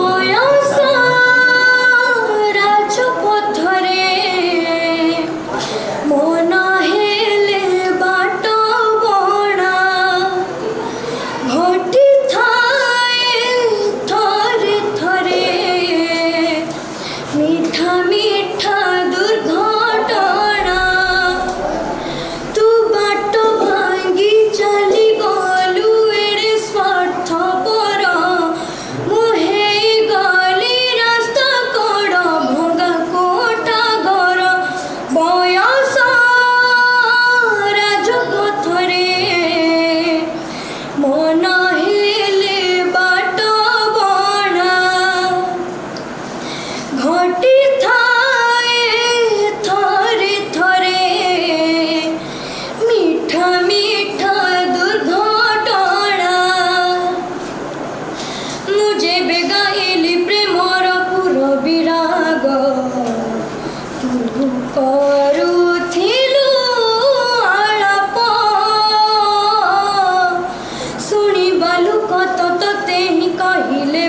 बयस राजपथरे मन हेले बाट बणा घटी थाए थरे थरे मीठा मीठा दुर्घटना तू बाट भांगी चली गलु एड़े स्वार्थपर मुहे गली रास्ता कड़ भंगा कोठा घर बयस राजपथरे मन हेले बाट बणा घटी थाए थरे थरे मीठा मीठा दुर्घटना मुझे बेगाइली प्रेमर पुर विराग तू करुथिलु आलाप शुणिबा लोक तते ही कहिले